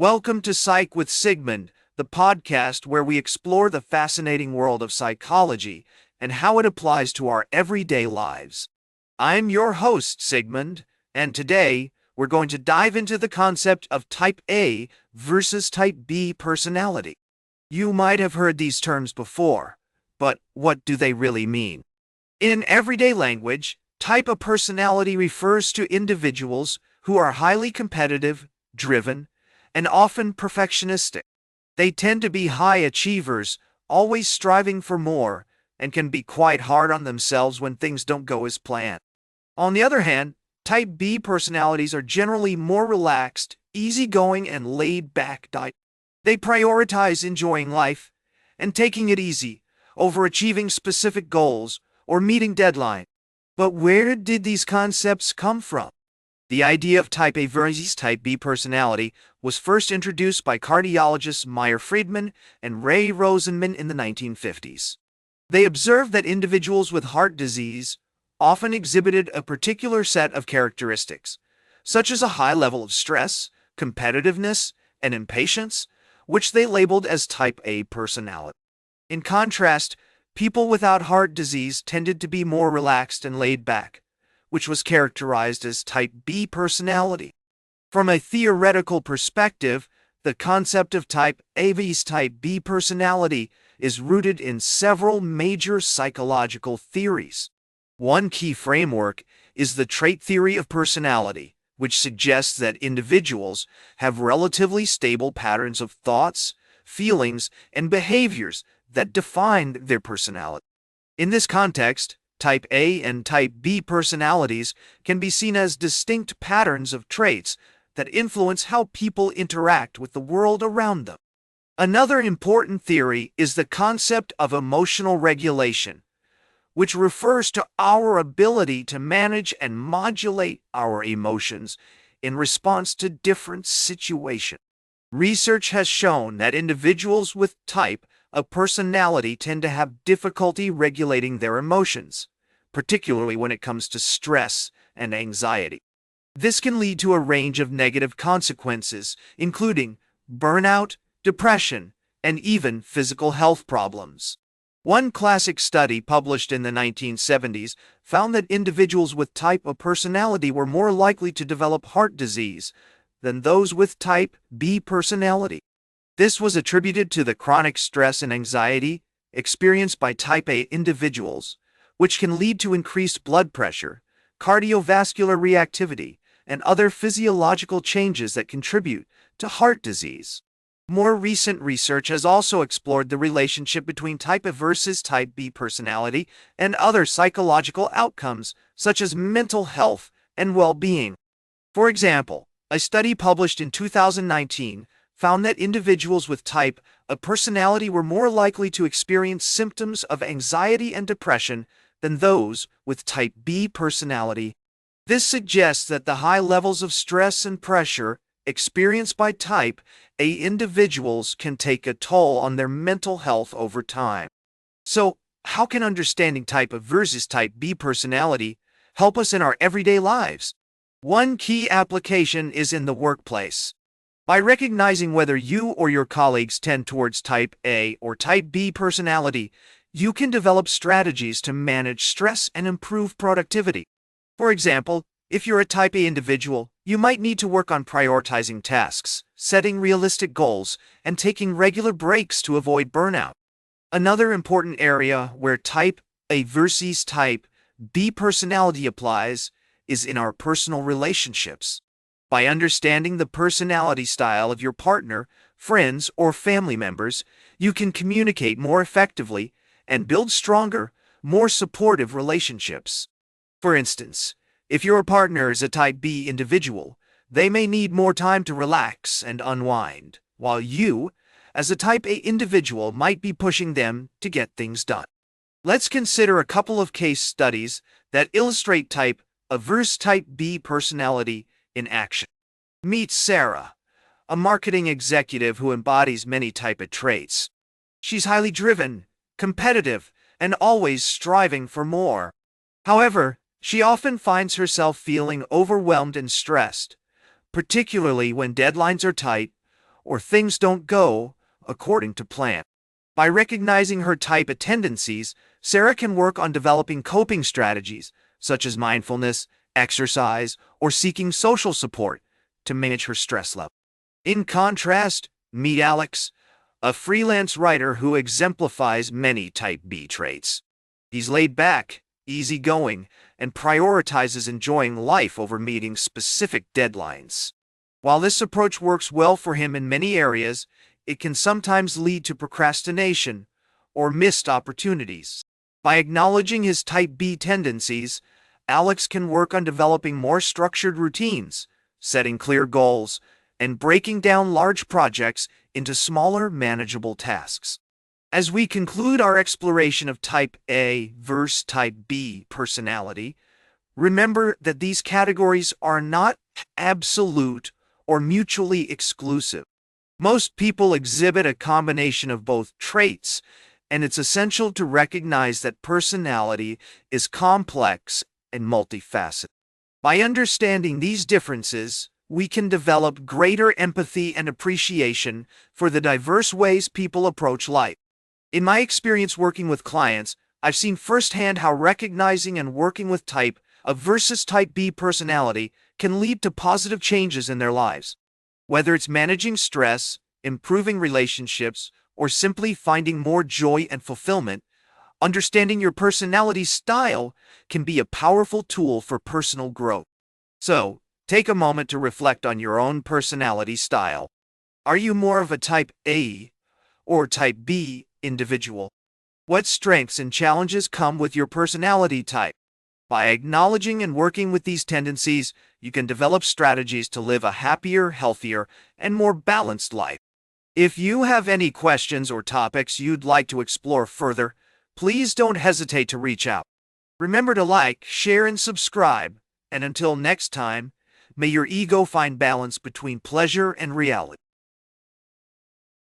Welcome to Psych with Sigmund, the podcast where we explore the fascinating world of psychology and how it applies to our everyday lives. I'm your host, Sigmund, and today we're going to dive into the concept of Type A versus Type B personality. You might have heard these terms before, but what do they really mean? In everyday language, Type A personality refers to individuals who are highly competitive, driven, and often perfectionistic. They tend to be high achievers, always striving for more, and can be quite hard on themselves when things don't go as planned. On the other hand, Type B personalities are generally more relaxed, easygoing, and laid-back. They prioritize enjoying life and taking it easy over achieving specific goals or meeting deadlines. But where did these concepts come from? The idea of Type A versus Type B personality was first introduced by cardiologists Meyer Friedman and Ray Rosenman in the 1950s. They observed that individuals with heart disease often exhibited a particular set of characteristics, such as a high level of stress, competitiveness, and impatience, which they labeled as Type A personality. In contrast, people without heart disease tended to be more relaxed and laid back, which was characterized as Type B personality. From a theoretical perspective, the concept of Type A versus Type B personality is rooted in several major psychological theories. One key framework is the trait theory of personality, which suggests that individuals have relatively stable patterns of thoughts, feelings, and behaviors that define their personality. In this context, Type A and Type B personalities can be seen as distinct patterns of traits that influence how people interact with the world around them. Another important theory is the concept of emotional regulation, which refers to our ability to manage and modulate our emotions in response to different situations. Research has shown that individuals with Type A personality tend to have difficulty regulating their emotions, particularly when it comes to stress and anxiety. This can lead to a range of negative consequences, including burnout, depression, and even physical health problems. One classic study published in the 1970s found that individuals with Type A personality were more likely to develop heart disease than those with Type B personality. This was attributed to the chronic stress and anxiety experienced by Type A individuals, which can lead to increased blood pressure, cardiovascular reactivity, and other physiological changes that contribute to heart disease. More recent research has also explored the relationship between Type A versus Type B personality and other psychological outcomes, such as mental health and well-being. For example, a study published in 2019 found that individuals with Type A personality were more likely to experience symptoms of anxiety and depression than those with Type B personality. This suggests that the high levels of stress and pressure experienced by Type A individuals can take a toll on their mental health over time. So, how can understanding Type A versus Type B personality help us in our everyday lives? One key application is in the workplace. By recognizing whether you or your colleagues tend towards Type A or Type B personality, you can develop strategies to manage stress and improve productivity. For example, if you're a Type A individual, you might need to work on prioritizing tasks, setting realistic goals, and taking regular breaks to avoid burnout. Another important area where Type A versus Type B personality applies is in our personal relationships. By understanding the personality style of your partner, friends, or family members, you can communicate more effectively and build stronger, more supportive relationships. For instance, if your partner is a Type B individual, they may need more time to relax and unwind, while you, as a Type A individual, might be pushing them to get things done. Let's consider a couple of case studies that illustrate Type A versus Type B personality in action. Meet Sarah, a marketing executive who embodies many Type A traits. She's highly driven, competitive, and always striving for more. However, she often finds herself feeling overwhelmed and stressed, particularly when deadlines are tight or things don't go according to plan. By recognizing her type A tendencies, Sarah can work on developing coping strategies such as mindfulness, exercise, or seeking social support to manage her stress level. In contrast, meet Alex, a freelance writer who exemplifies many type B traits. He's laid back, easygoing, and prioritizes enjoying life over meeting specific deadlines. While this approach works well for him in many areas, it can sometimes lead to procrastination or missed opportunities. By acknowledging his type B tendencies, Alex can work on developing more structured routines, setting clear goals, and breaking down large projects into smaller, manageable tasks. As we conclude our exploration of type A versus type B personality, remember that these categories are not absolute or mutually exclusive. Most people exhibit a combination of both traits, and it's essential to recognize that personality is complex and multifaceted. By understanding these differences, we can develop greater empathy and appreciation for the diverse ways people approach life. In my experience working with clients, I've seen firsthand how recognizing and working with type A versus type B personality can lead to positive changes in their lives. Whether it's managing stress, improving relationships, or simply finding more joy and fulfillment, understanding your personality style can be a powerful tool for personal growth. So, take a moment to reflect on your own personality style. Are you more of a type A or type B individual? What strengths and challenges come with your personality type? By acknowledging and working with these tendencies, you can develop strategies to live a happier, healthier, and more balanced life. If you have any questions or topics you'd like to explore further, please don't hesitate to reach out. Remember to like, share, and subscribe. And until next time, may your ego find balance between pleasure and reality.